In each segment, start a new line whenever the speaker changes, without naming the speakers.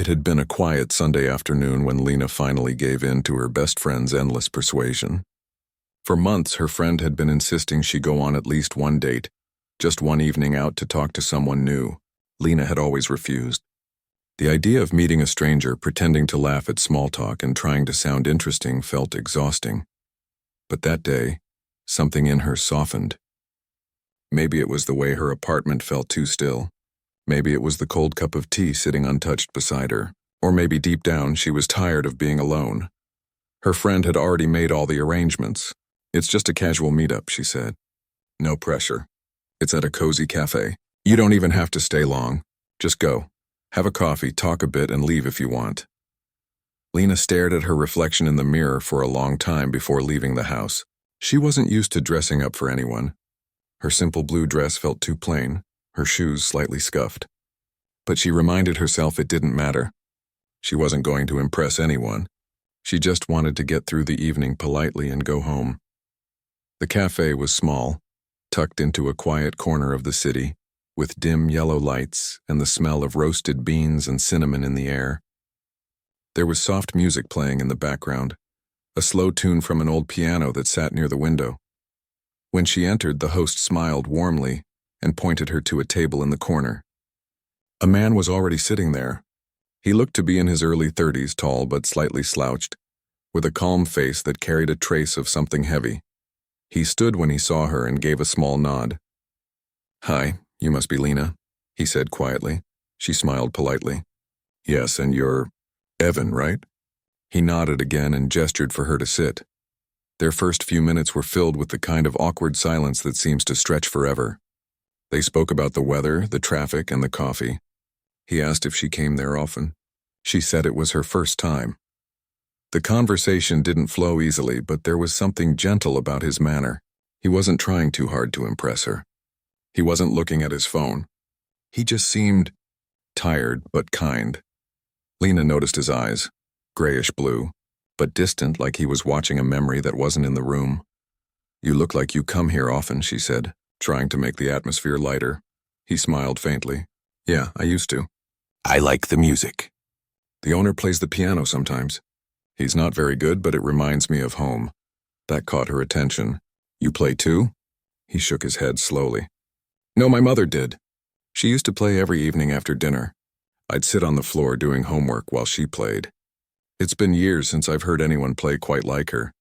It had been a quiet Sunday afternoon when Lena finally gave in to her best friend's endless persuasion. For months, her friend had been insisting she go on at least one date, just one evening out to talk to someone new. Lena had always refused. The idea of meeting a stranger, pretending to laugh at small talk and trying to sound interesting felt exhausting. But that day, something in her softened. Maybe it was the way her apartment felt too still. Maybe it was the cold cup of tea sitting untouched beside her. Or maybe deep down she was tired of being alone. Her friend had already made all the arrangements. "It's just a casual meetup," she said. "No pressure. It's at a cozy cafe. You don't even have to stay long. Just go. Have a coffee, talk a bit, and leave if you want." Lena stared at her reflection in the mirror for a long time before leaving the house. She wasn't used to dressing up for anyone. Her simple blue dress felt too plain, her shoes slightly scuffed. But she reminded herself it didn't matter. She wasn't going to impress anyone. She just wanted to get through the evening politely and go home. The cafe was small, tucked into a quiet corner of the city, with dim yellow lights and the smell of roasted beans and cinnamon in the air. There was soft music playing in the background, a slow tune from an old piano that sat near the window. When she entered, the host smiled warmly and pointed her to a table in the corner. A man was already sitting there. He looked to be in his early 30s, tall but slightly slouched, with a calm face that carried a trace of something heavy. He stood when he saw her and gave a small nod. "Hi, you must be Lena," he said quietly. She smiled politely. "Yes, and you're Evan, right?" He nodded again and gestured for her to sit. Their first few minutes were filled with the kind of awkward silence that seems to stretch forever. They spoke about the weather, the traffic, and the coffee. He asked if she came there often. She said it was her first time. The conversation didn't flow easily, but there was something gentle about his manner. He wasn't trying too hard to impress her. He wasn't looking at his phone. He just seemed tired but kind. Lena noticed his eyes, grayish blue, but distant, like he was watching a memory that wasn't in the room. "You look like you come here often," she said, trying to make the atmosphere lighter. He smiled faintly. "Yeah, I used to. I like the music. The owner plays the piano sometimes. He's not very good, but it reminds me of home." That caught her attention. "You play too?" He shook his head slowly. "No, my mother did. She used to play every evening after dinner. I'd sit on the floor doing homework while she played. It's been years since I've heard anyone play quite like her."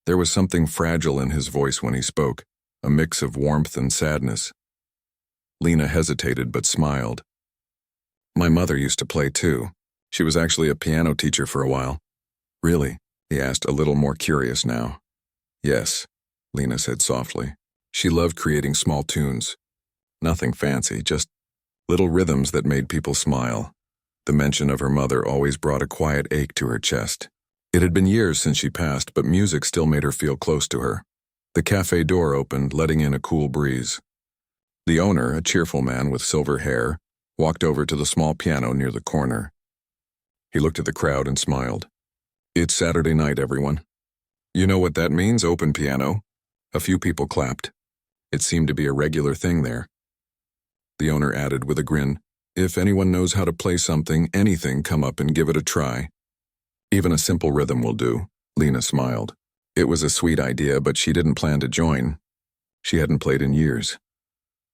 There was something fragile in his voice when he spoke, a mix of warmth and sadness. Lena hesitated but smiled. "My mother used to play too. She was actually a piano teacher for a while." "Really?" he asked, a little more curious now. "Yes," Lena said softly. She loved creating small tunes. Nothing fancy, just little rhythms that made people smile. The mention of her mother always brought a quiet ache to her chest. It had been years since she passed, but music still made her feel close to her. The cafe door opened, letting in a cool breeze. The owner, a cheerful man with silver hair, walked over to the small piano near the corner. He looked at the crowd and smiled. "It's Saturday night, everyone. You know what that means, open piano." A few people clapped. It seemed to be a regular thing there. The owner added with a grin, "If anyone knows how to play something, anything, come up and give it a try. Even a simple rhythm will do." Lena smiled. It was a sweet idea, but she didn't plan to join. She hadn't played in years.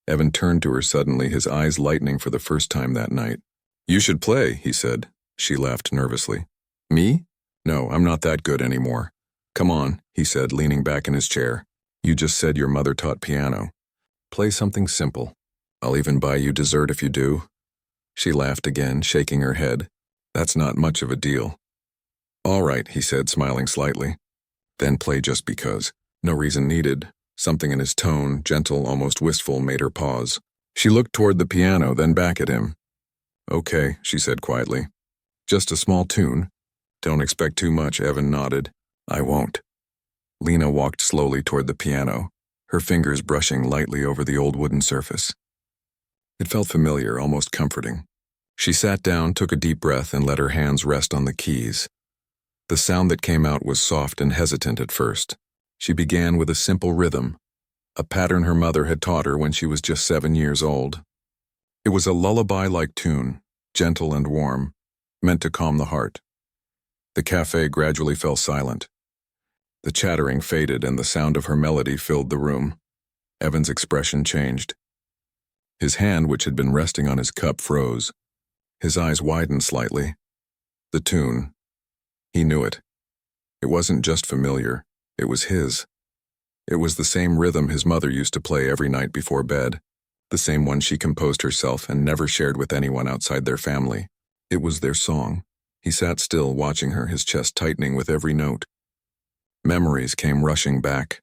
Evan turned to her suddenly, his eyes lightening for the first time that night. "You should play," he said. She laughed nervously. "Me? No, I'm not that good anymore." "Come on," he said, leaning back in his chair. "You just said your mother taught piano. Play something simple. I'll even buy you dessert if you do." She laughed again, shaking her head. "That's not much of a deal." "All right," he said, smiling slightly. "Then play just because. No reason needed." Something in his tone, gentle, almost wistful, made her pause. She looked toward the piano, then back at him. "Okay," she said quietly. "Just a small tune. Don't expect too much," Evan nodded. "I won't." Lena walked slowly toward the piano, her fingers brushing lightly over the old wooden surface. It felt familiar, almost comforting. She sat down, took a deep breath, and let her hands rest on the keys. The sound that came out was soft and hesitant at first. She began with a simple rhythm, a pattern her mother had taught her when she was just 7 years old. It was a lullaby-like tune, gentle and warm, meant to calm the heart. The cafe gradually fell silent. The chattering faded and the sound of her melody filled the room. Evan's expression changed. His hand, which had been resting on his cup, froze. His eyes widened slightly. The tune. He knew it. It wasn't just familiar. It was his. It was the same rhythm his mother used to play every night before bed, the same one she composed herself and never shared with anyone outside their family. It was their song. He sat still, watching her, his chest tightening with every note. Memories came rushing back.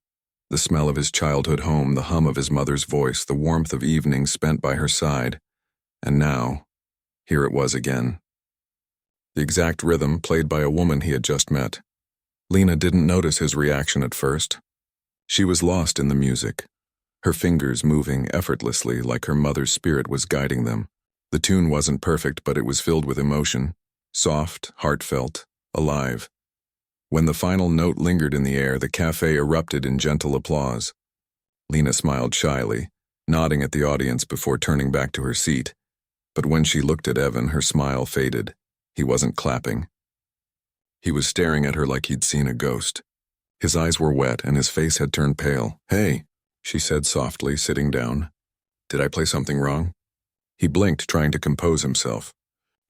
The smell of his childhood home, the hum of his mother's voice, the warmth of evenings spent by her side. And now, here it was again. The exact rhythm played by a woman he had just met. Lena didn't notice his reaction at first. She was lost in the music, her fingers moving effortlessly like her mother's spirit was guiding them. The tune wasn't perfect, but it was filled with emotion, soft, heartfelt, alive. When the final note lingered in the air, the cafe erupted in gentle applause. Lena smiled shyly, nodding at the audience before turning back to her seat. But when she looked at Evan, her smile faded. He wasn't clapping. He was staring at her like he'd seen a ghost. His eyes were wet and his face had turned pale. "Hey," she said softly, sitting down. "Did I play something wrong?" He blinked, trying to compose himself.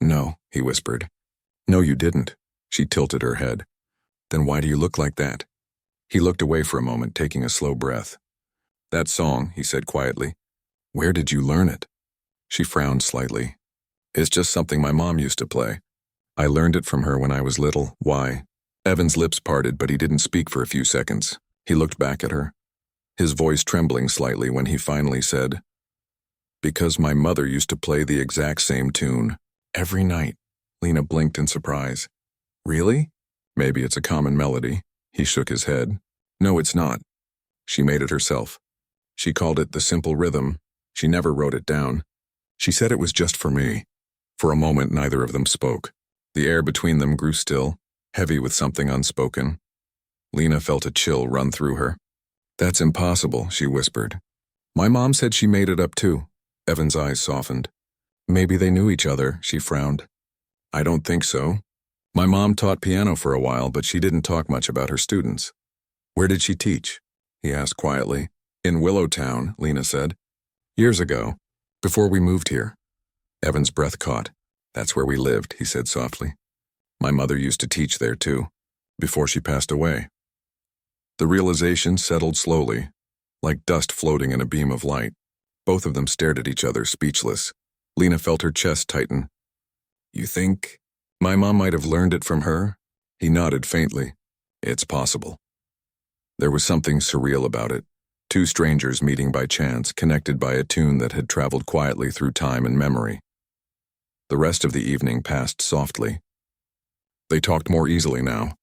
"No," he whispered. "No, you didn't." She tilted her head. "Then why do you look like that?" He looked away for a moment, taking a slow breath. "That song," he said quietly. "Where did you learn it?" She frowned slightly. "It's just something my mom used to play. I learned it from her when I was little." "Why?" Evan's lips parted, but he didn't speak for a few seconds. He looked back at her, his voice trembling slightly when he finally said, "Because my mother used to play the exact same tune. Every night." Lena blinked in surprise. "Really?" "Maybe it's a common melody." He shook his head. "No, it's not. She made it herself. She called it the simple rhythm. She never wrote it down. She said it was just for me." For a moment, neither of them spoke. The air between them grew still, heavy with something unspoken. Lena felt a chill run through her. "That's impossible," she whispered. "My mom said she made it up too." Evan's eyes softened. "Maybe they knew each other," she frowned. "I don't think so. My mom taught piano for a while, but she didn't talk much about her students." "Where did she teach?" he asked quietly. "In Willowtown," Lena said. "Years ago, before we moved here." Evan's breath caught. "That's where we lived," he said softly. "My mother used to teach there too, before she passed away." The realization settled slowly, like dust floating in a beam of light. Both of them stared at each other, speechless. Lena felt her chest tighten. "You think my mom might have learned it from her?" He nodded faintly. "It's possible." There was something surreal about it. Two strangers meeting by chance, connected by a tune that had traveled quietly through time and memory. The rest of the evening passed softly. They talked more easily now.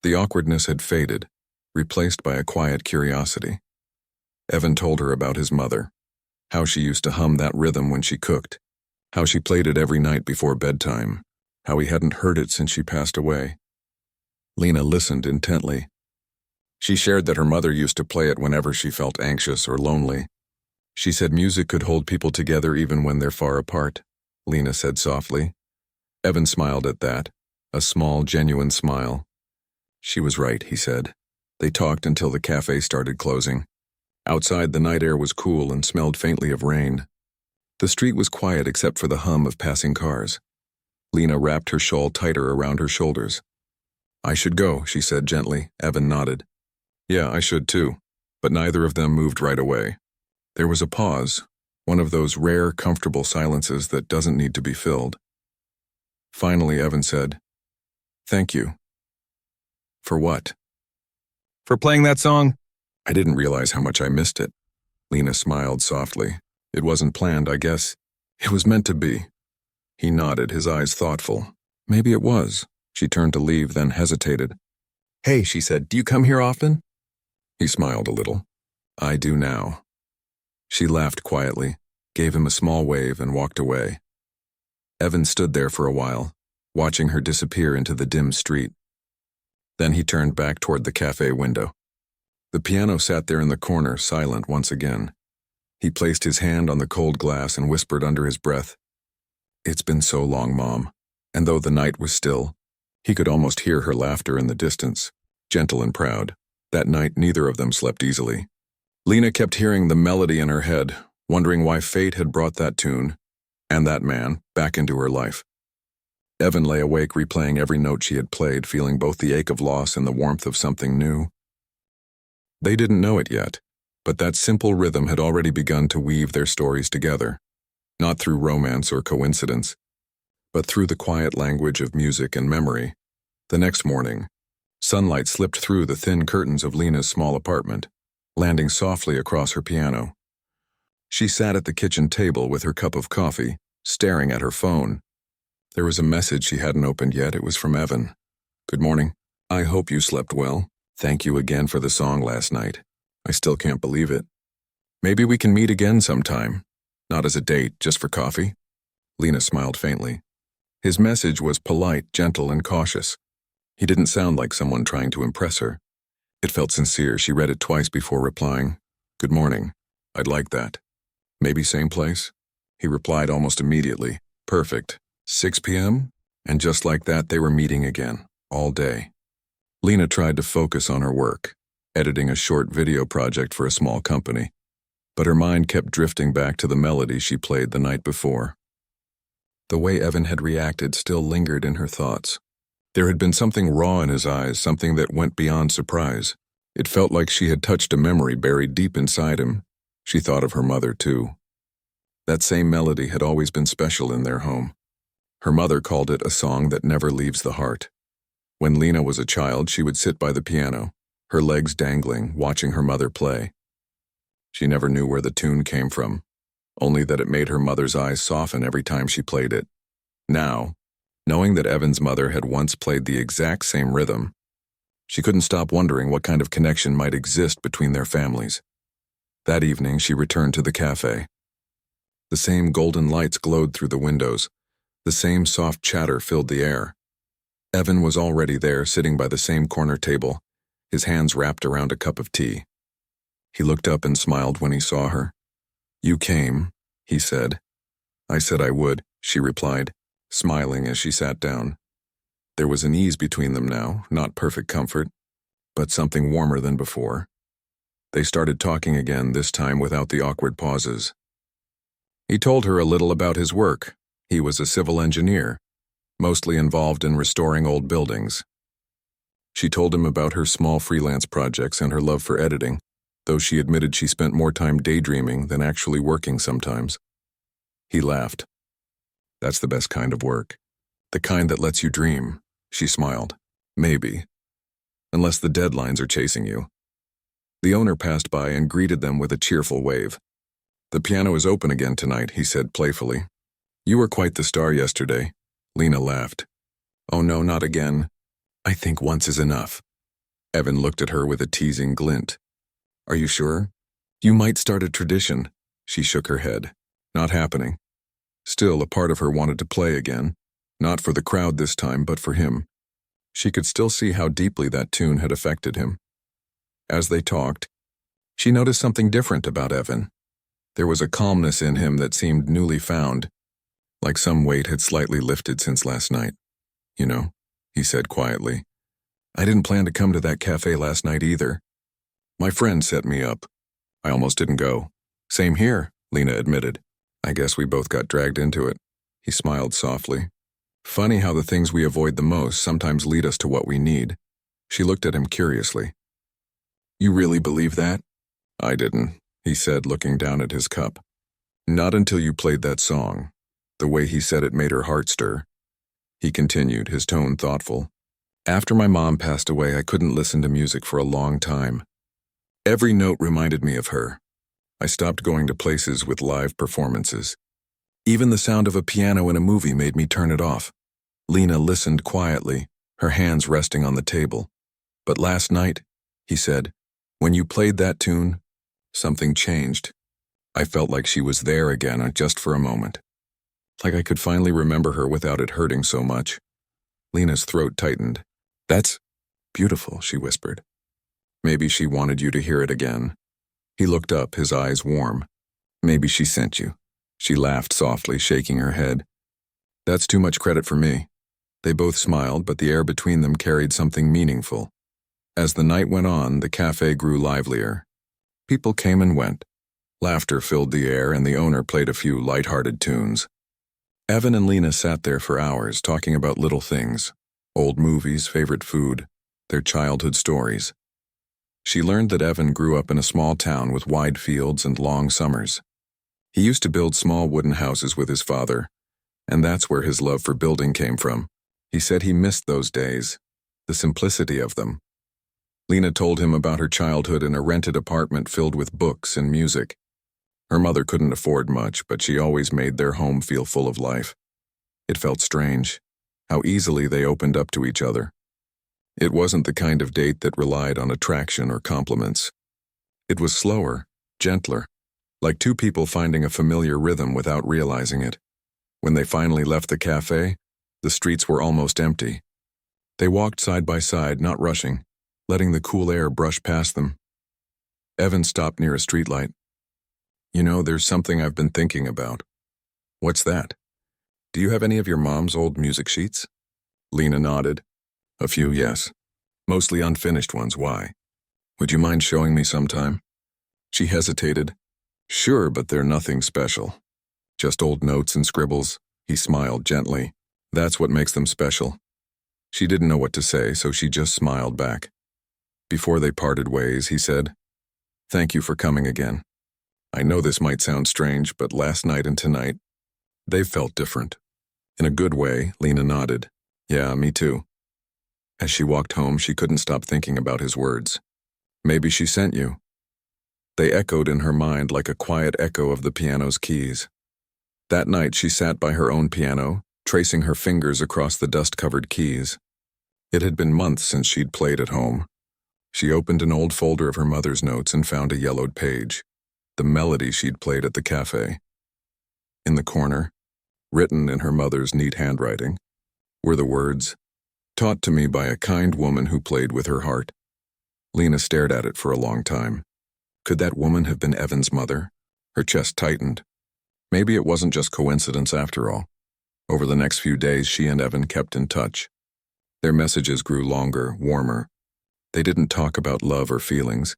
The awkwardness had faded, replaced by a quiet curiosity. Evan told her about his mother, how she used to hum that rhythm when she cooked, how she played it every night before bedtime, how he hadn't heard it since she passed away. Lena listened intently. She shared that her mother used to play it whenever she felt anxious or lonely. She said music could hold people together even when they're far apart, Lena said softly. Evan smiled at that, a small, genuine smile. She was right, he said. They talked until the cafe started closing. Outside, the night air was cool and smelled faintly of rain. The street was quiet except for the hum of passing cars. Lena wrapped her shawl tighter around her shoulders. "I should go," she said gently. Evan nodded. "Yeah, I should too." But neither of them moved right away. There was a pause, one of those rare, comfortable silences that doesn't need to be filled. Finally, Evan said, "Thank you." "For what?" "For playing that song." "I didn't realize how much I missed it." Lena smiled softly. "It wasn't planned, I guess. It was meant to be." He nodded, his eyes thoughtful. "Maybe it was." She turned to leave, then hesitated. "Hey," she said, "do you come here often?" He smiled a little. "I do now." She laughed quietly, gave him a small wave, and walked away. Evan stood there for a while, watching her disappear into the dim street. Then he turned back toward the cafe window. The piano sat there in the corner, silent once again. He placed his hand on the cold glass and whispered under his breath, "It's been so long, Mom." And though the night was still, he could almost hear her laughter in the distance, gentle and proud. That night, neither of them slept easily. Lena kept hearing the melody in her head, wondering why fate had brought that tune, and that man, back into her life. Evan lay awake replaying every note she had played, feeling both the ache of loss and the warmth of something new. They didn't know it yet, but that simple rhythm had already begun to weave their stories together, not through romance or coincidence, but through the quiet language of music and memory. The next morning, sunlight slipped through the thin curtains of Lena's small apartment, landing softly across her piano. She sat at the kitchen table with her cup of coffee, staring at her phone. There was a message she hadn't opened yet. It was from Evan. "Good morning. I hope you slept well. Thank you again for the song last night. I still can't believe it. Maybe we can meet again sometime. Not as a date, just for coffee." Lena smiled faintly. His message was polite, gentle, and cautious. He didn't sound like someone trying to impress her. It felt sincere. She read it twice before replying. "Good morning. I'd like that. Maybe same place?" He replied almost immediately. "Perfect. 6 p.m.? And just like that, they were meeting again, all day. Lena tried to focus on her work, editing a short video project for a small company, but her mind kept drifting back to the melody she played the night before. The way Evan had reacted still lingered in her thoughts. There had been something raw in his eyes, something that went beyond surprise. It felt like she had touched a memory buried deep inside him. She thought of her mother, too. That same melody had always been special in their home. Her mother called it a song that never leaves the heart. When Lena was a child, she would sit by the piano, her legs dangling, watching her mother play. She never knew where the tune came from, only that it made her mother's eyes soften every time she played it. Now, knowing that Evan's mother had once played the exact same rhythm, she couldn't stop wondering what kind of connection might exist between their families. That evening, she returned to the cafe. The same golden lights glowed through the windows. The same soft chatter filled the air. Evan was already there, sitting by the same corner table, his hands wrapped around a cup of tea. He looked up and smiled when he saw her. "You came," he said. "I said I would," she replied, smiling as she sat down. There was an ease between them now, not perfect comfort, but something warmer than before. They started talking again, this time without the awkward pauses. He told her a little about his work. He was a civil engineer, mostly involved in restoring old buildings. She told him about her small freelance projects and her love for editing, though she admitted she spent more time daydreaming than actually working sometimes. He laughed. "That's the best kind of work. The kind that lets you dream," she smiled. "Maybe. Unless the deadlines are chasing you." The owner passed by and greeted them with a cheerful wave. "The piano is open again tonight," he said playfully. "You were quite the star yesterday." Lena laughed. "Oh no, not again. I think once is enough." Evan looked at her with a teasing glint. "Are you sure? You might start a tradition." She shook her head. "Not happening." Still, a part of her wanted to play again, not for the crowd this time, but for him. She could still see how deeply that tune had affected him. As they talked, she noticed something different about Evan. There was a calmness in him that seemed newly found, like some weight had slightly lifted since last night. "You know," he said quietly, "I didn't plan to come to that cafe last night either. My friend set me up. I almost didn't go." "Same here," Lena admitted. "I guess we both got dragged into it." He smiled softly. "Funny how the things we avoid the most sometimes lead us to what we need." She looked at him curiously. "You really believe that?" "I didn't," he said, looking down at his cup. "Not until you played that song." The way he said it made her heart stir. He continued, his tone thoughtful. "After my mom passed away, I couldn't listen to music for a long time. Every note reminded me of her. I stopped going to places with live performances. Even the sound of a piano in a movie made me turn it off." Lena listened quietly, her hands resting on the table. "But last night," he said, "when you played that tune, something changed. I felt like she was there again, just for a moment. Like I could finally remember her without it hurting so much." Lena's throat tightened. "That's beautiful," she whispered. "Maybe she wanted you to hear it again." He looked up, his eyes warm. "Maybe she sent you." She laughed softly, shaking her head. "That's too much credit for me. They both smiled, but the air between them carried something meaningful. As the night went on, the cafe grew livelier. People came and went. Laughter filled the air, and the owner played a few light-hearted tunes. Evan and Lena sat there for hours, talking about little things: old movies, favorite food, their childhood stories. She learned that Evan grew up in a small town with wide fields and long summers. He used to build small wooden houses with his father, and that's where his love for building came from. He said he missed those days, the simplicity of them. Lena told him about her childhood in a rented apartment filled with books and music. Her mother couldn't afford much, but she always made their home feel full of life. It felt strange, how easily they opened up to each other. It wasn't the kind of date that relied on attraction or compliments. It was slower, gentler, like two people finding a familiar rhythm without realizing it. When they finally left the cafe, the streets were almost empty. They walked side by side, not rushing, letting the cool air brush past them. Evan stopped near a streetlight. "You know, there's something I've been thinking about." "What's that?" "Do you have any of your mom's old music sheets?" Lena nodded. "A few, yes. Mostly unfinished ones. Why? Would you mind showing me sometime?" She hesitated. "Sure, but they're nothing special. Just old notes and scribbles." He smiled gently. "That's what makes them special." She didn't know what to say, so she just smiled back. Before they parted ways, he said, "Thank you for coming again. I know this might sound strange, but last night and tonight, they felt different." "In a good way," Lena nodded. "Yeah, me too." As she walked home, she couldn't stop thinking about his words. "Maybe she sent you." They echoed in her mind like a quiet echo of the piano's keys. That night she sat by her own piano, tracing her fingers across the dust-covered keys. It had been months since she'd played at home. She opened an old folder of her mother's notes and found a yellowed page, the melody she'd played at the cafe. In the corner, written in her mother's neat handwriting, were the words, "Taught to me by a kind woman who played with her heart." Lena stared at it for a long time. Could that woman have been Evan's mother? Her chest tightened. Maybe it wasn't just coincidence after all. Over the next few days, she and Evan kept in touch. Their messages grew longer, warmer. They didn't talk about love or feelings.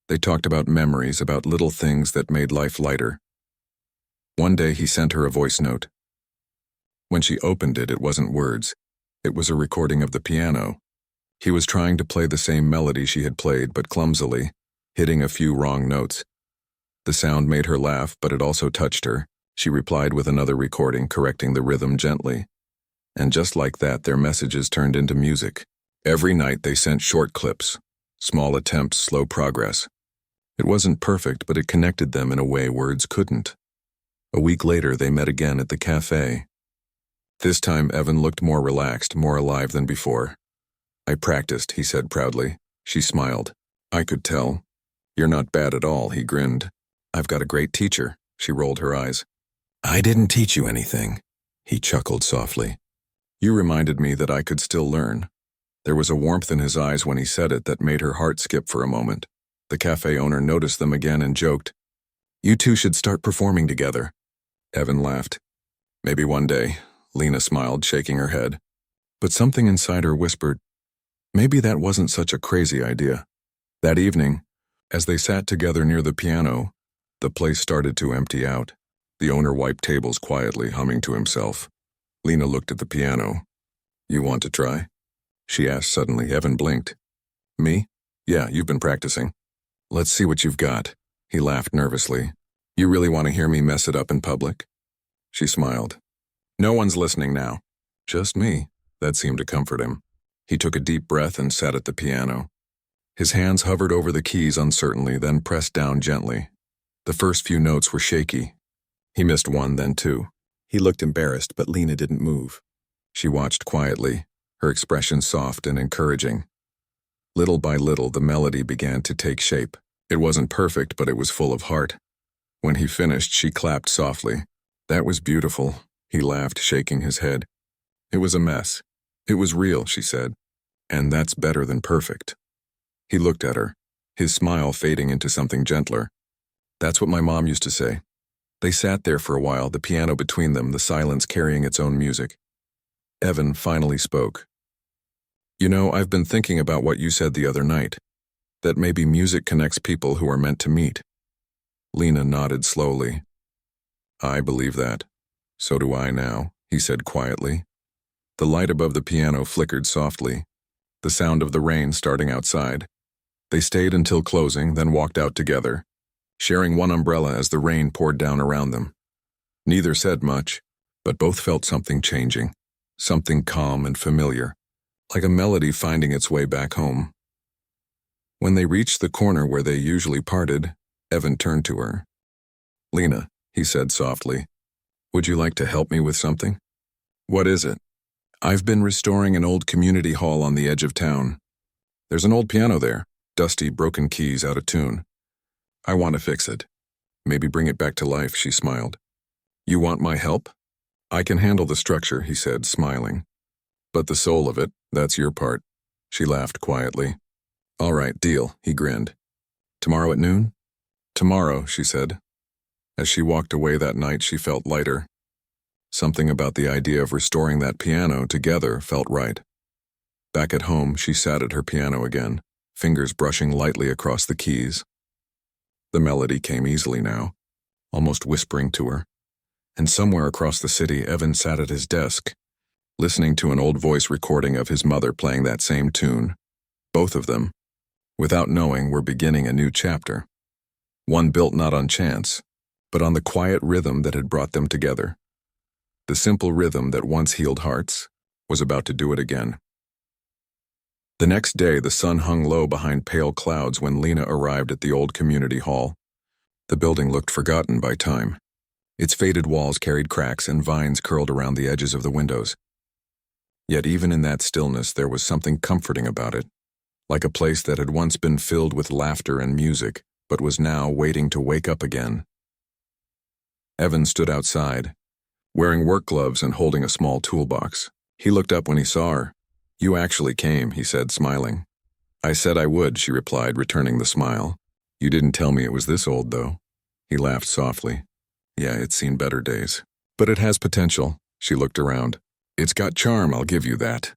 They talked about memories, about little things that made life lighter. One day he sent her a voice note. When she opened it, it wasn't words. It was a recording of the piano. He was trying to play the same melody she had played, but clumsily, hitting a few wrong notes. The sound made her laugh, but it also touched her. She replied with another recording, correcting the rhythm gently. And just like that, their messages turned into music. Every night they sent short clips, small attempts, slow progress. It wasn't perfect, but it connected them in a way words couldn't. A week later, they met again at the cafe. This time, Evan looked more relaxed, more alive than before. "I practiced," he said proudly. She smiled. "I could tell." "You're not bad at all," he grinned. "I've got a great teacher." She rolled her eyes. "I didn't teach you anything," he chuckled softly. "You reminded me that I could still learn." There was a warmth in his eyes when he said it that made her heart skip for a moment. The cafe owner noticed them again and joked, "You two should start performing together." Evan laughed. "Maybe one day," Lena smiled, shaking her head. But something inside her whispered, maybe that wasn't such a crazy idea. That evening, as they sat together near the piano, the place started to empty out. The owner wiped tables quietly, humming to himself. Lena looked at the piano. "You want to try?" she asked suddenly. Evan blinked. "Me? Yeah, you've been practicing." "Let's see what you've got." He laughed nervously. "You really want to hear me mess it up in public?" She smiled. "No one's listening now." "Just me." That seemed to comfort him. He took a deep breath and sat at the piano. His hands hovered over the keys uncertainly, then pressed down gently. The first few notes were shaky. He missed one, then two. He looked embarrassed, but Lena didn't move. She watched quietly, her expression soft and encouraging. Little by little, the melody began to take shape. It wasn't perfect, but it was full of heart. When he finished, she clapped softly. "That was beautiful," he laughed, shaking his head. "It was a mess. It was real," she said. "And that's better than perfect." He looked at her, his smile fading into something gentler. "That's what my mom used to say." They sat there for a while, the piano between them, the silence carrying its own music. Evan finally spoke. You know, I've been thinking about what you said the other night, that maybe music connects people who are meant to meet. Lena nodded slowly. I believe that. So do I now, he said quietly. The light above the piano flickered softly, the sound of the rain starting outside. They stayed until closing, then walked out together, sharing one umbrella as the rain poured down around them. Neither said much, but both felt something changing, something calm and familiar, like a melody finding its way back home. When they reached the corner where they usually parted, Evan turned to her. Lena, he said softly, would you like to help me with something? What is it? I've been restoring an old community hall on the edge of town. There's an old piano there, dusty, broken keys out of tune. I want to fix it. Maybe bring it back to life, she smiled. You want my help? I can handle the structure, he said, smiling. But the soul of it, that's your part. She laughed quietly. All right, deal, he grinned. Tomorrow at noon? Tomorrow, she said. As she walked away that night, she felt lighter. Something about the idea of restoring that piano together felt right. Back at home, she sat at her piano again, fingers brushing lightly across the keys. The melody came easily now, almost whispering to her. And somewhere across the city, Evan sat at his desk, listening to an old voice recording of his mother playing that same tune. Both of them, without knowing, were beginning a new chapter. One built not on chance, but on the quiet rhythm that had brought them together. The simple rhythm that once healed hearts was about to do it again. The next day, the sun hung low behind pale clouds when Lena arrived at the old community hall. The building looked forgotten by time. Its faded walls carried cracks and vines curled around the edges of the windows. Yet even in that stillness, there was something comforting about it, like a place that had once been filled with laughter and music, but was now waiting to wake up again. Evan stood outside, wearing work gloves and holding a small toolbox. He looked up when he saw her. You actually came, he said, smiling. I said I would, she replied, returning the smile. You didn't tell me it was this old, though. He laughed softly. Yeah, it's seen better days. But it has potential. She looked around. It's got charm, I'll give you that.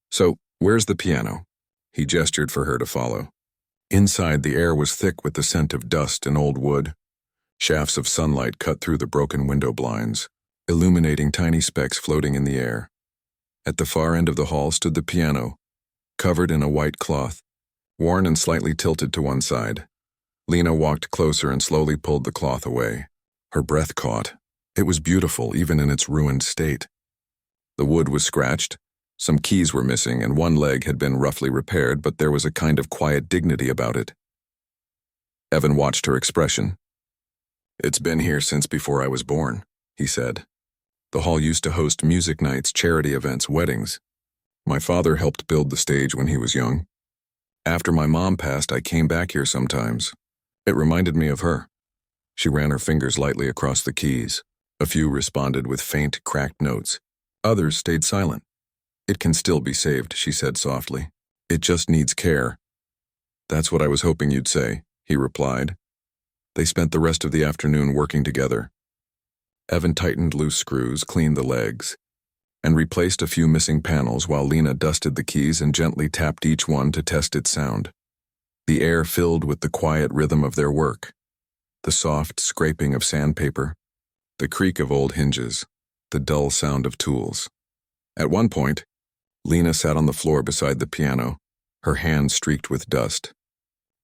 So, where's the piano? He gestured for her to follow. Inside, the air was thick with the scent of dust and old wood. Shafts of sunlight cut through the broken window blinds, illuminating tiny specks floating in the air. At the far end of the hall stood the piano, covered in a white cloth, worn and slightly tilted to one side. Lena walked closer and slowly pulled the cloth away. Her breath caught. It was beautiful, even in its ruined state. The wood was scratched, some keys were missing, and one leg had been roughly repaired, but there was a kind of quiet dignity about it. Evan watched her expression. It's been here since before I was born, he said. The hall used to host music nights, charity events, weddings. My father helped build the stage when he was young. After my mom passed, I came back here sometimes. It reminded me of her. She ran her fingers lightly across the keys. A few responded with faint, cracked notes. Others stayed silent. It can still be saved, she said softly. It just needs care. That's what I was hoping you'd say, he replied. They spent the rest of the afternoon working together. Evan tightened loose screws, cleaned the legs, and replaced a few missing panels while Lena dusted the keys and gently tapped each one to test its sound. The air filled with the quiet rhythm of their work, the soft scraping of sandpaper, the creak of old hinges, the dull sound of tools. At one point, Lena sat on the floor beside the piano, her hands streaked with dust.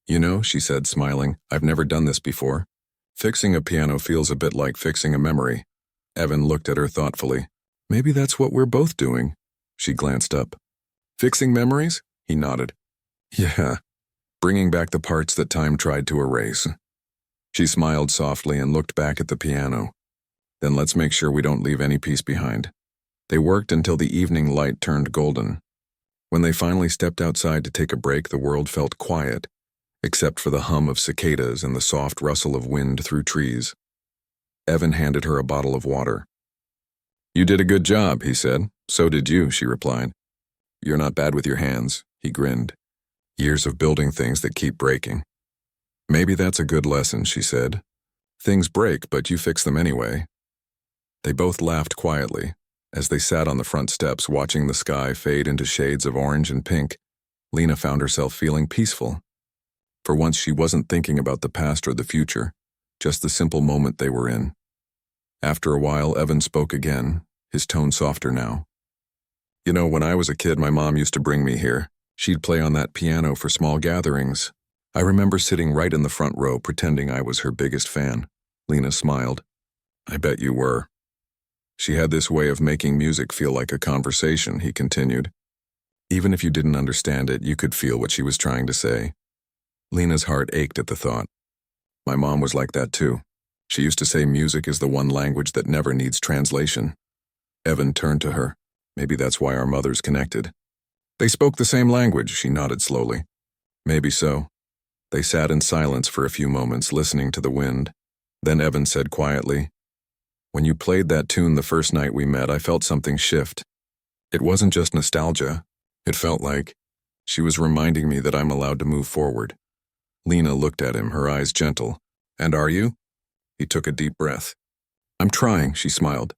You know, she said, smiling, I've never done this before. Fixing a piano feels a bit like fixing a memory. Evan looked at her thoughtfully. Maybe that's what we're both doing. She glanced up. Fixing memories? He nodded. Yeah, bringing back the parts that time tried to erase. She smiled softly and looked back at the piano. Then let's make sure we don't leave any piece behind. They worked until the evening light turned golden. When they finally stepped outside to take a break, the world felt quiet, except for the hum of cicadas and the soft rustle of wind through trees. Evan handed her a bottle of water. You did a good job, he said. So did you, she replied. You're not bad with your hands, he grinned. Years of building things that keep breaking. Maybe that's a good lesson, she said. Things break, but you fix them anyway. They both laughed quietly, As they sat on the front steps watching the sky fade into shades of orange and pink, Lena found herself feeling peaceful. For once she wasn't thinking about the past or the future, just the simple moment they were in. After a while, Evan spoke again, his tone softer now. You know, when I was a kid, my mom used to bring me here. She'd play on that piano for small gatherings. I remember sitting right in the front row, pretending I was her biggest fan. Lena smiled. I bet you were. She had this way of making music feel like a conversation, he continued. Even if you didn't understand it, you could feel what she was trying to say. Lena's heart ached at the thought. My mom was like that too. She used to say music is the one language that never needs translation. Evan turned to her. Maybe that's why our mothers connected. They spoke the same language, she nodded slowly. Maybe so. They sat in silence for a few moments, listening to the wind. Then Evan said quietly, when you played that tune the first night we met, I felt something shift. It wasn't just nostalgia. It felt like she was reminding me that I'm allowed to move forward. Lena looked at him, her eyes gentle. And are you? He took a deep breath. I'm trying, she smiled.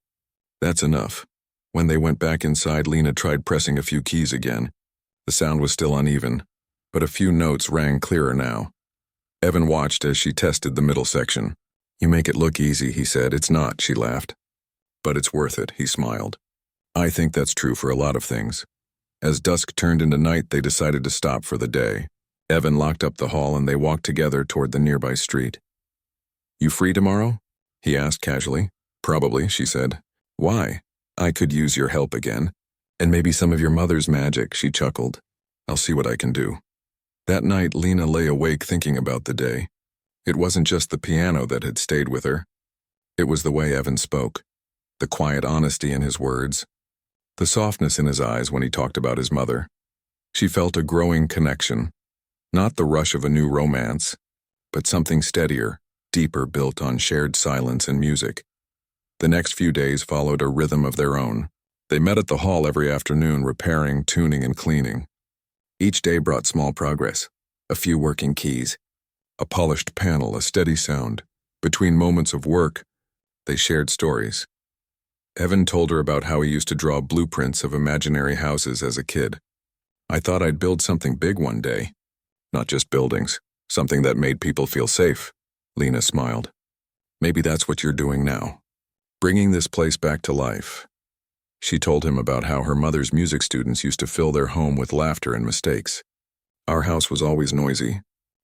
That's enough. When they went back inside, Lena tried pressing a few keys again. The sound was still uneven, but a few notes rang clearer now. Evan watched as she tested the middle section. You make it look easy, he said. It's not, she laughed. But it's worth it, he smiled. I think that's true for a lot of things. As dusk turned into night, they decided to stop for the day. Evan locked up the hall and they walked together toward the nearby street. You free tomorrow? He asked casually. Probably, she said. Why? I could use your help again. And maybe some of your mother's magic, she chuckled. I'll see what I can do. That night, Lena lay awake thinking about the day. It wasn't just the piano that had stayed with her. It was the way Evan spoke, the quiet honesty in his words, the softness in his eyes when he talked about his mother. She felt a growing connection, not the rush of a new romance, but something steadier, deeper, built on shared silence and music. The next few days followed a rhythm of their own. They met at the hall every afternoon, repairing, tuning, and cleaning. Each day brought small progress, a few working keys, a polished panel, a steady sound. Between moments of work, they shared stories. Evan told her about how he used to draw blueprints of imaginary houses as a kid. I thought I'd build something big one day. Not just buildings, something that made people feel safe. Lena smiled. Maybe that's what you're doing now. Bringing this place back to life. She told him about how her mother's music students used to fill their home with laughter and mistakes. Our house was always noisy.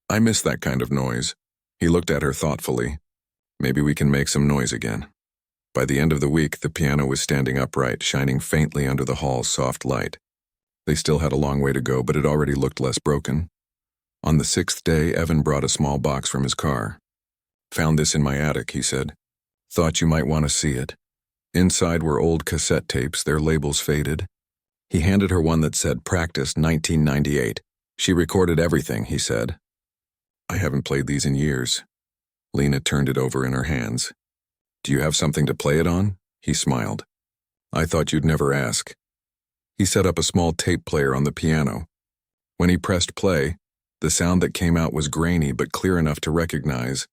I miss that kind of noise. He looked at her thoughtfully. Maybe we can make some noise again. By the end of the week, the piano was standing upright, shining faintly under the hall's soft light. They still had a long way to go, but it already looked less broken. On the 6th day, Evan brought a small box from his car. Found this in my attic, he said. Thought you might want to see it. Inside were old cassette tapes, their labels faded. He handed her one that said Practice 1998. She recorded everything, he said. I haven't played these in years. Lena turned it over in her hands. Do you have something to play it on? He smiled. I thought you'd never ask. He set up a small tape player on the piano. When he pressed play, the sound that came out was grainy but clear enough to recognize.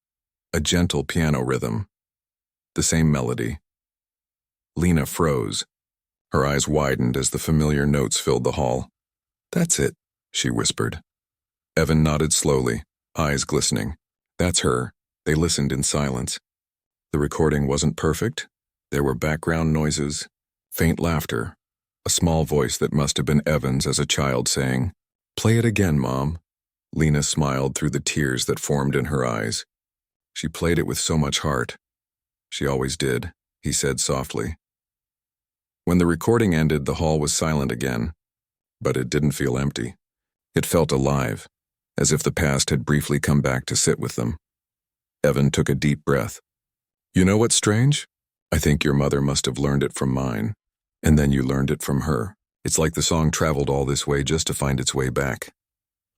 A gentle piano rhythm. The same melody. Lena froze. Her eyes widened as the familiar notes filled the hall. That's it, she whispered. Evan nodded slowly, eyes glistening. That's her. They listened in silence. The recording wasn't perfect. There were background noises, faint laughter, a small voice that must have been Evan's as a child saying, Play it again, Mom. Lena smiled through the tears that formed in her eyes. She played it with so much heart. She always did, he said softly. When the recording ended, the hall was silent again, but it didn't feel empty. It felt alive, as if the past had briefly come back to sit with them. Evan took a deep breath. You know what's strange? I think your mother must have learned it from mine, and then you learned it from her. It's like the song traveled all this way just to find its way back.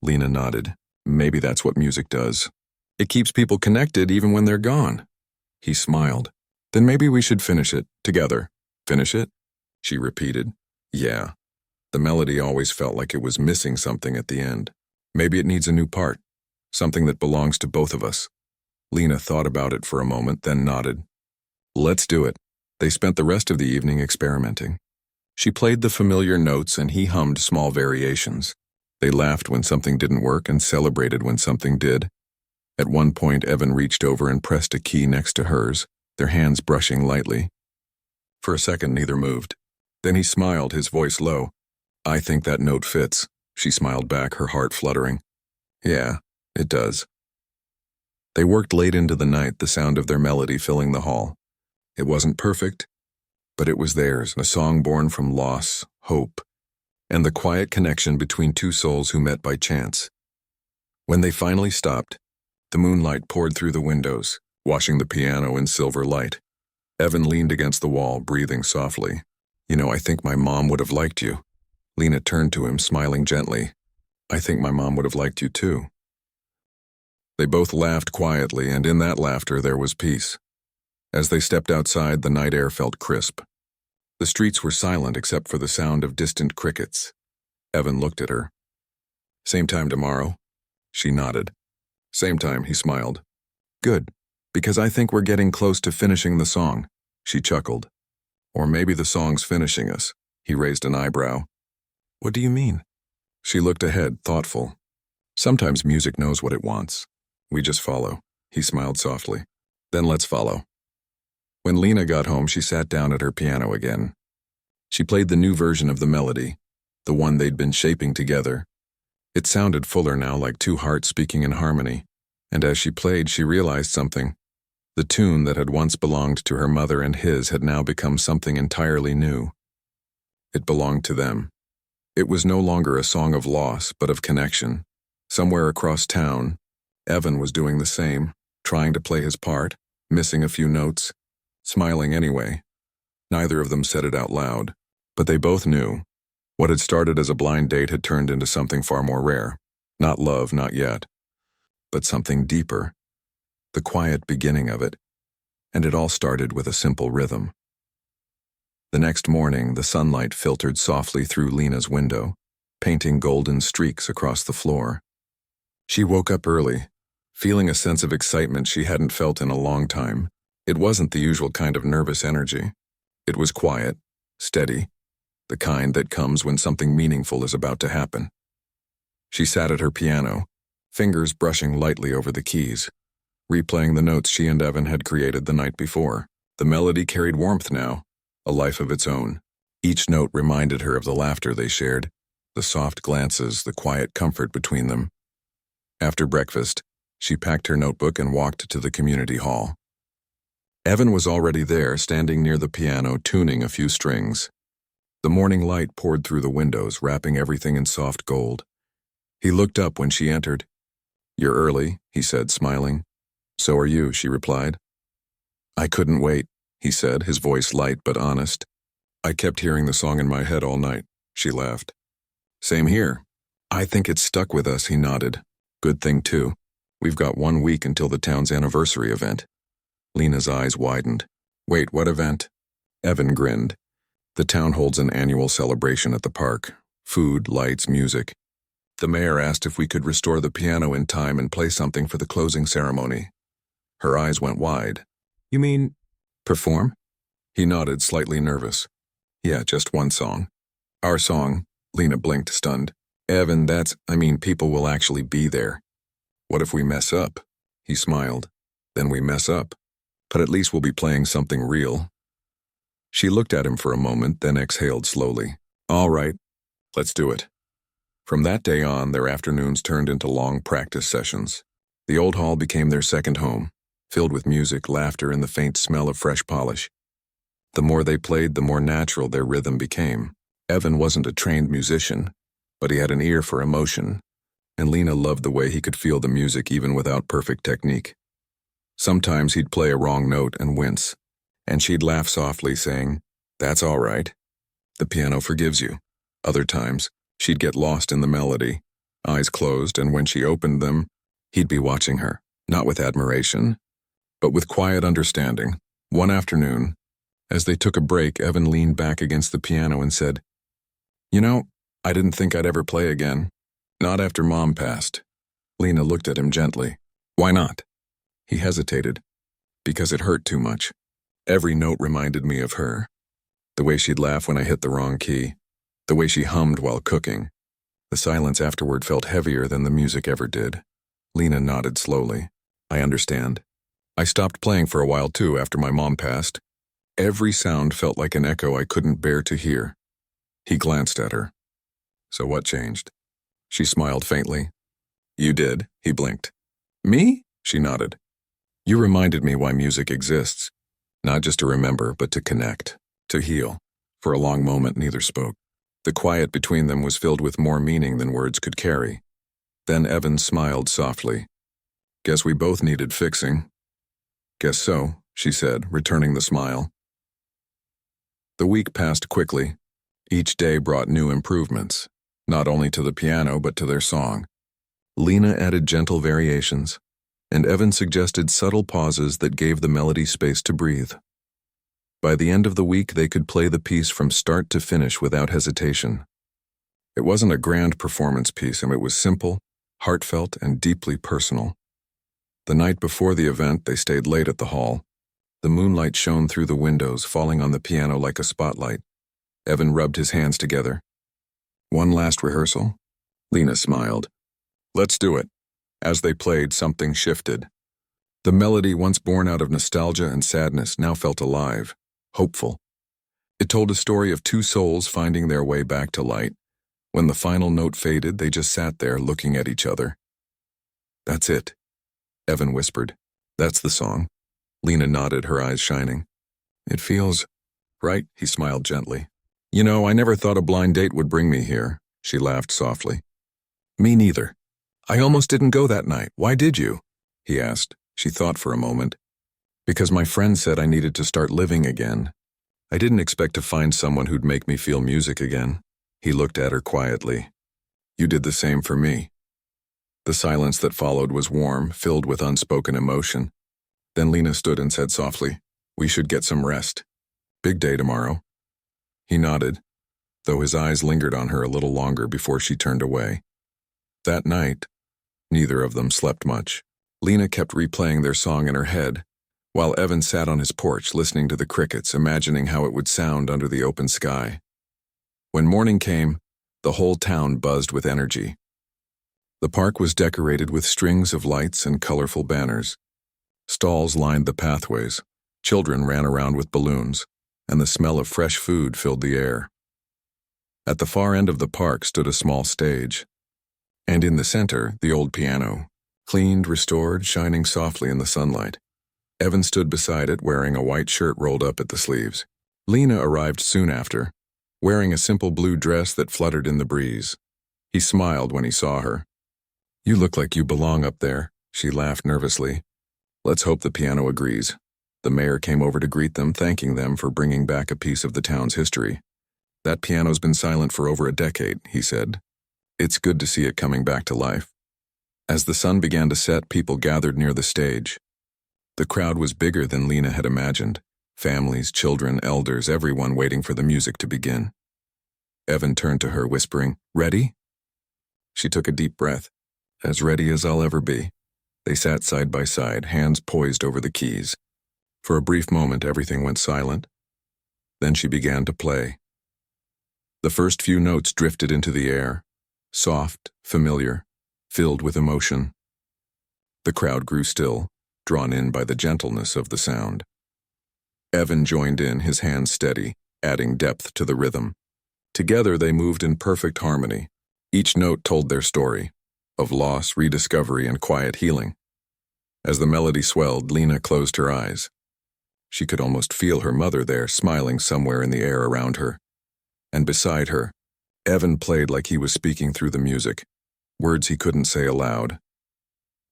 Lena nodded. Maybe that's what music does. It keeps people connected even when they're gone. He smiled. Then maybe we should finish it, together. Finish it? She repeated. Yeah. The melody always felt like it was missing something at the end. Maybe it needs a new part, something that belongs to both of us. Lena thought about it for a moment, then nodded. Let's do it. They spent the rest of the evening experimenting. She played the familiar notes and he hummed small variations. They laughed when something didn't work and celebrated when something did. At one point, Evan reached over and pressed a key next to hers, their hands brushing lightly. For a second, neither moved. Then he smiled, his voice low. "I think that note fits." She smiled back, her heart fluttering. "Yeah, it does." They worked late into the night, the sound of their melody filling the hall. It wasn't perfect, but it was theirs, a song born from loss, hope, and the quiet connection between two souls who met by chance. When they finally stopped, the moonlight poured through the windows, washing the piano in silver light. Evan leaned against the wall, breathing softly. "You know, I think my mom would have liked you." Lena turned to him, smiling gently. "I think my mom would have liked you too." They both laughed quietly, and in that laughter there was peace. As they stepped outside, the night air felt crisp. The streets were silent except for the sound of distant crickets. Evan looked at her. "Same time tomorrow?" She nodded. "Same time," he smiled. "Good, because I think we're getting close to finishing the song." She chuckled. "Or maybe the song's finishing us." He raised an eyebrow. "What do you mean?" She looked ahead, thoughtful. "Sometimes music knows what it wants. We just follow." He smiled softly. "Then let's follow." When Lena got home, she sat down at her piano again. She played the new version of the melody, the one they'd been shaping together. It sounded fuller now, like two hearts speaking in harmony, and as she played, she realized something. The tune that had once belonged to her mother and his had now become something entirely new. It belonged to them. It was no longer a song of loss, but of connection. Somewhere across town, Evan was doing the same, trying to play his part, missing a few notes, smiling anyway. Neither of them said it out loud, but they both knew. What had started as a blind date had turned into something far more rare. Not love, not yet, but something deeper. The quiet beginning of it, and it all started with a simple rhythm. The next morning, the sunlight filtered softly through Lena's window, painting golden streaks across the floor. She woke up early, feeling a sense of excitement she hadn't felt in a long time. It wasn't the usual kind of nervous energy. It was quiet, steady, the kind that comes when something meaningful is about to happen. She sat at her piano, fingers brushing lightly over the keys, replaying the notes she and Evan had created the night before. The melody carried warmth now, a life of its own. Each note reminded her of the laughter they shared, the soft glances, the quiet comfort between them. After breakfast, she packed her notebook and walked to the community hall. Evan was already there, standing near the piano, tuning a few strings. The morning light poured through the windows, wrapping everything in soft gold. He looked up when she entered. "You're early," he said, smiling. "So are you," she replied. "I couldn't wait," he said, his voice light but honest. "I kept hearing the song in my head all night," she laughed. "Same here. I think it's stuck with us," he nodded. "Good thing, too. We've got 1 week until the town's anniversary event." Lena's eyes widened. "Wait, what event?" Evan grinned. "The town holds an annual celebration at the park. Food, lights, music. The mayor asked if we could restore the piano in time and play something for the closing ceremony." Her eyes went wide. "You mean, perform?" He nodded, slightly nervous. "Yeah, just one song." "Our song." Lena blinked, stunned. "Evan, people will actually be there." "What if we mess up?" He smiled. "Then we mess up. But at least we'll be playing something real." She looked at him for a moment, then exhaled slowly. "All right, let's do it." From that day on, their afternoons turned into long practice sessions. The old hall became their second home, filled with music, laughter, and the faint smell of fresh polish. The more they played, the more natural their rhythm became. Evan wasn't a trained musician, but he had an ear for emotion, and Lena loved the way he could feel the music even without perfect technique. Sometimes he'd play a wrong note and wince, and she'd laugh softly, saying, "That's all right. The piano forgives you." Other times, she'd get lost in the melody, eyes closed, and when she opened them, he'd be watching her, not with admiration, but with quiet understanding. One afternoon, as they took a break, Evan leaned back against the piano and said, "You know, I didn't think I'd ever play again. Not after Mom passed." Lena looked at him gently. "Why not?" He hesitated. "Because it hurt too much." Every note reminded me of her. The way she'd laugh when I hit the wrong key. The way she hummed while cooking. The silence afterward felt heavier than the music ever did. Lena nodded slowly. I understand. I stopped playing for a while too after my mom passed. Every sound felt like an echo I couldn't bear to hear. He glanced at her. So what changed? She smiled faintly. You did, he blinked. Me? She nodded. You reminded me why music exists. Not just to remember, but to connect, to heal. For a long moment, neither spoke. The quiet between them was filled with more meaning than words could carry. Then Evan smiled softly. Guess we both needed fixing. Guess so, she said, returning the smile. The week passed quickly. Each day brought new improvements, not only to the piano but to their song. Lena added gentle variations, and Evan suggested subtle pauses that gave the melody space to breathe. By the end of the week, they could play the piece from start to finish without hesitation. It wasn't a grand performance piece, and it was simple, heartfelt, and deeply personal. The night before the event, they stayed late at the hall. The moonlight shone through the windows, falling on the piano like a spotlight. Evan rubbed his hands together. One last rehearsal? Lena smiled. Let's do it. As they played, something shifted. The melody, once born out of nostalgia and sadness, now felt alive, hopeful. It told a story of two souls finding their way back to light. When the final note faded, they just sat there looking at each other. That's it, Evan whispered. That's the song. Lena nodded, her eyes shining. It feels right, he smiled gently. You know, I never thought a blind date would bring me here, she laughed softly. Me neither. I almost didn't go that night. Why did you? He asked. She thought for a moment. Because my friend said I needed to start living again. I didn't expect to find someone who'd make me feel music again. He looked at her quietly. You did the same for me. The silence that followed was warm, filled with unspoken emotion. Then Lena stood and said softly, We should get some rest. Big day tomorrow. He nodded, though his eyes lingered on her a little longer before she turned away. That night, neither of them slept much. Lena kept replaying their song in her head, while Evan sat on his porch listening to the crickets, imagining how it would sound under the open sky. When morning came, the whole town buzzed with energy. The park was decorated with strings of lights and colorful banners. Stalls lined the pathways, children ran around with balloons, and the smell of fresh food filled the air. At the far end of the park stood a small stage, and in the center, the old piano, cleaned, restored, shining softly in the sunlight. Evan stood beside it, wearing a white shirt rolled up at the sleeves. Lena arrived soon after, wearing a simple blue dress that fluttered in the breeze. He smiled when he saw her. You look like you belong up there, she laughed nervously. Let's hope the piano agrees. The mayor came over to greet them, thanking them for bringing back a piece of the town's history. That piano's been silent for over a decade, he said. It's good to see it coming back to life. As the sun began to set, people gathered near the stage. The crowd was bigger than Lena had imagined. Families, children, elders, everyone waiting for the music to begin. Evan turned to her, whispering, Ready? She took a deep breath. As ready as I'll ever be. They sat side by side, hands poised over the keys. For a brief moment, everything went silent. Then she began to play. The first few notes drifted into the air, soft, familiar, filled with emotion. The crowd grew still, drawn in by the gentleness of the sound. Evan joined in, his hands steady, adding depth to the rhythm. Together they moved in perfect harmony. Each note told their story, of loss, rediscovery, and quiet healing. As the melody swelled, Lena closed her eyes. She could almost feel her mother there, smiling somewhere in the air around her. And beside her, Evan played like he was speaking through the music, words he couldn't say aloud.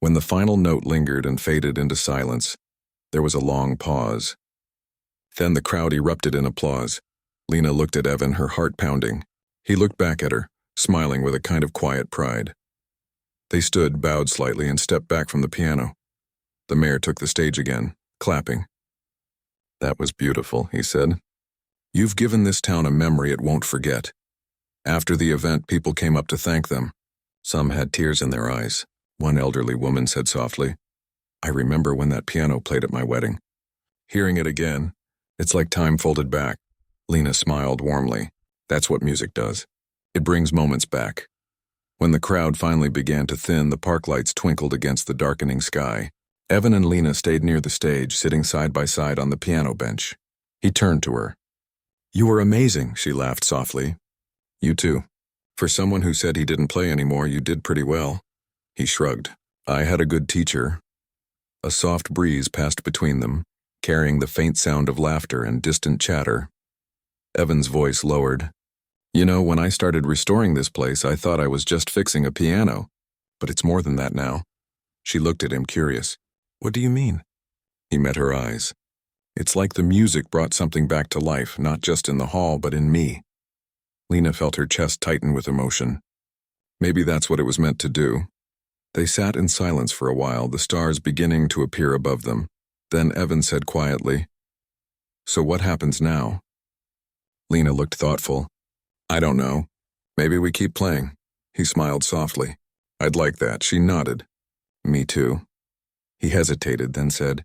When the final note lingered and faded into silence, there was a long pause. Then the crowd erupted in applause. Lena looked at Evan, her heart pounding. He looked back at her, smiling with a kind of quiet pride. They stood, bowed slightly, and stepped back from the piano. The mayor took the stage again, clapping. That was beautiful, he said. You've given this town a memory it won't forget. After the event, people came up to thank them. Some had tears in their eyes. One elderly woman said softly, I remember when that piano played at my wedding. Hearing it again, It's like time folded back. Lena smiled warmly. That's what music does. It brings moments back. When the crowd finally began to thin, the park lights twinkled against the darkening sky. Evan and Lena stayed near the stage, sitting side by side on the piano bench. He turned to her. "You were amazing," she laughed softly. "You too. For someone who said he didn't play anymore, you did pretty well." He shrugged. "I had a good teacher." A soft breeze passed between them, carrying the faint sound of laughter and distant chatter. Evan's voice lowered. "You know, when I started restoring this place, I thought I was just fixing a piano. But it's more than that now." She looked at him, curious. "What do you mean?" He met her eyes. "It's like the music brought something back to life, not just in the hall, but in me." Lena felt her chest tighten with emotion. Maybe that's what it was meant to do. They sat in silence for a while, the stars beginning to appear above them. Then Evan said quietly, "So what happens now?" Lena looked thoughtful. "I don't know. Maybe we keep playing." He smiled softly. "I'd like that." She nodded. "Me too." He hesitated, then said,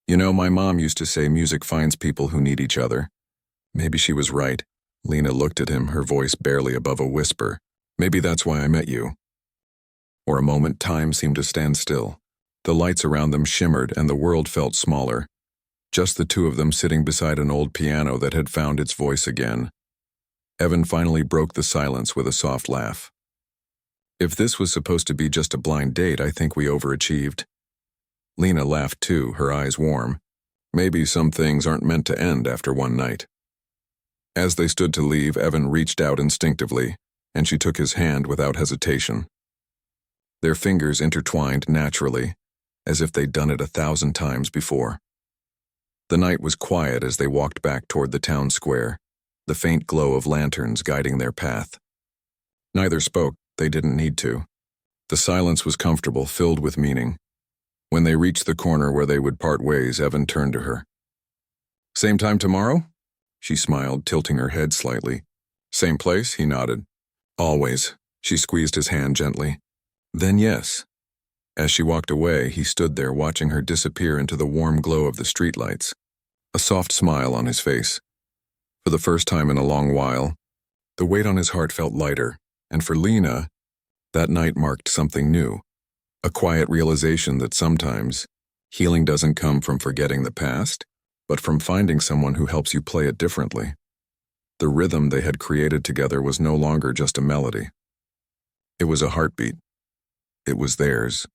"You know, my mom used to say music finds people who need each other." Maybe she was right. Lena looked at him, her voice barely above a whisper. "Maybe that's why I met you." For a moment, time seemed to stand still. The lights around them shimmered and the world felt smaller. Just the two of them sitting beside an old piano that had found its voice again. Evan finally broke the silence with a soft laugh. "If this was supposed to be just a blind date, I think we overachieved." Lena laughed too, her eyes warm. Maybe some things aren't meant to end after one night. As they stood to leave, Evan reached out instinctively, and she took his hand without hesitation. Their fingers intertwined naturally, as if they'd done it 1,000 times before. The night was quiet as they walked back toward the town square, the faint glow of lanterns guiding their path. Neither spoke, they didn't need to. The silence was comfortable, filled with meaning. When they reached the corner where they would part ways, Evan turned to her. "Same time tomorrow?" She smiled, tilting her head slightly. "Same place?" He nodded. "Always." She squeezed his hand gently. "Then yes." As she walked away, he stood there watching her disappear into the warm glow of the streetlights, a soft smile on his face. For the first time in a long while, the weight on his heart felt lighter, and for Lena, that night marked something new, a quiet realization that sometimes healing doesn't come from forgetting the past, but from finding someone who helps you play it differently. The rhythm they had created together was no longer just a melody. It was a heartbeat. It was theirs.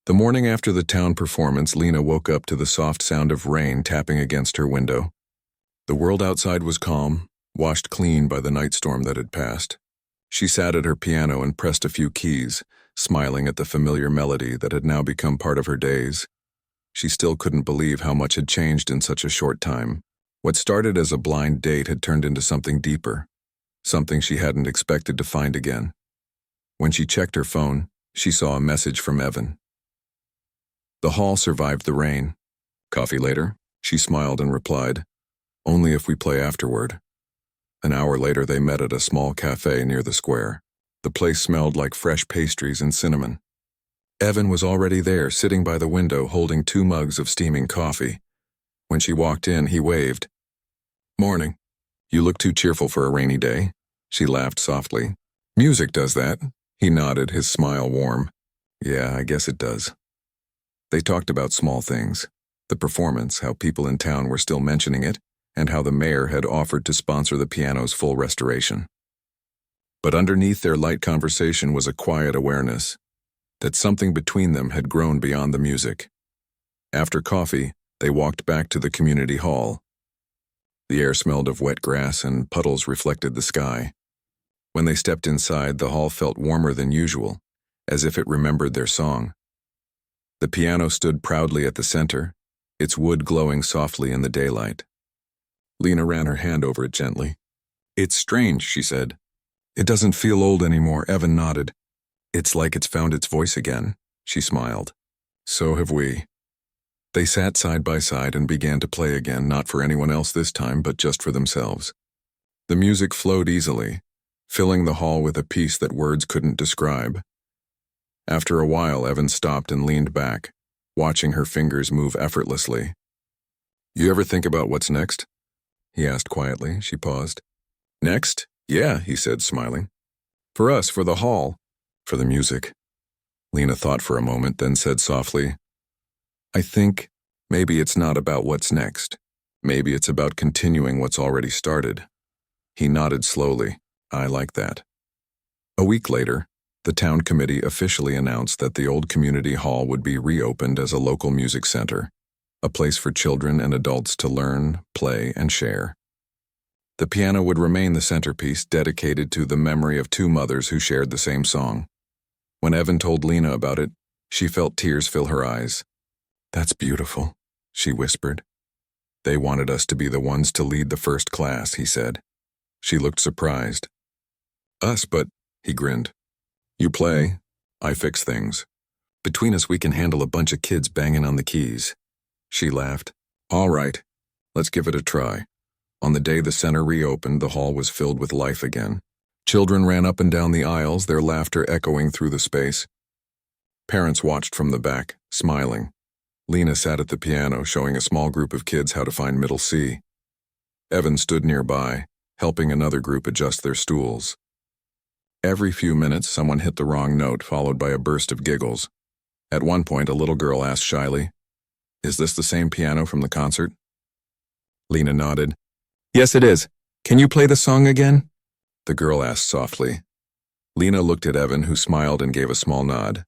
The morning after the town performance, Lena woke up to the soft sound of rain tapping against her window. The world outside was calm, washed clean by the night storm that had passed. She sat at her piano and pressed a few keys, smiling at the familiar melody that had now become part of her days. She still couldn't believe how much had changed in such a short time. What started as a blind date had turned into something deeper, something she hadn't expected to find again. When she checked her phone, she saw a message from Evan. The hall survived the rain. "Coffee later?" She smiled and replied, "Only if we play afterward." An hour later, they met at a small cafe near the square. The place smelled like fresh pastries and cinnamon. Evan was already there, sitting by the window, holding 2 mugs of steaming coffee. When she walked in, he waved. "Morning. You look too cheerful for a rainy day." She laughed softly. "Music does that." He nodded, his smile warm. "Yeah, I guess it does." They talked about small things. The performance, how people in town were still mentioning it, and how the mayor had offered to sponsor the piano's full restoration. But underneath their light conversation was a quiet awareness that something between them had grown beyond the music. After coffee, they walked back to the community hall. The air smelled of wet grass and puddles reflected the sky. When they stepped inside, the hall felt warmer than usual, as if it remembered their song. The piano stood proudly at the center, its wood glowing softly in the daylight. Lena ran her hand over it gently. "It's strange," she said. "It doesn't feel old anymore." Evan nodded. "It's like it's found its voice again." She smiled. "So have we." They sat side by side and began to play again, not for anyone else this time, but just for themselves. The music flowed easily, filling the hall with a peace that words couldn't describe. After a while, Evan stopped and leaned back, watching her fingers move effortlessly. You ever think about what's next? He asked quietly. She paused. Next? Yeah, he said, smiling. For us, for the hall, for the music. Lena thought for a moment, then said softly, I think maybe it's not about what's next. Maybe it's about continuing what's already started. He nodded slowly. I like that. A week later, the town committee officially announced that the old community hall would be reopened as a local music center, a place for children and adults to learn, play, and share. The piano would remain the centerpiece, dedicated to the memory of two mothers who shared the same song. When Evan told Lena about it, she felt tears fill her eyes. That's beautiful, she whispered. They wanted us to be the ones to lead the first class, he said. She looked surprised. Us, but, he grinned. You play, I fix things. Between us we can handle a bunch of kids banging on the keys. She laughed. All right, let's give it a try. On the day the center reopened, the hall was filled with life again. Children ran up and down the aisles, their laughter echoing through the space. Parents watched from the back, smiling. Lena sat at the piano, showing a small group of kids how to find middle C. Evan stood nearby, helping another group adjust their stools. Every few minutes, someone hit the wrong note, followed by a burst of giggles. At one point, a little girl asked shyly, Is this the same piano from the concert? Lena nodded. Yes, it is. Can you play the song again? The girl asked softly. Lena looked at Evan, who smiled and gave a small nod.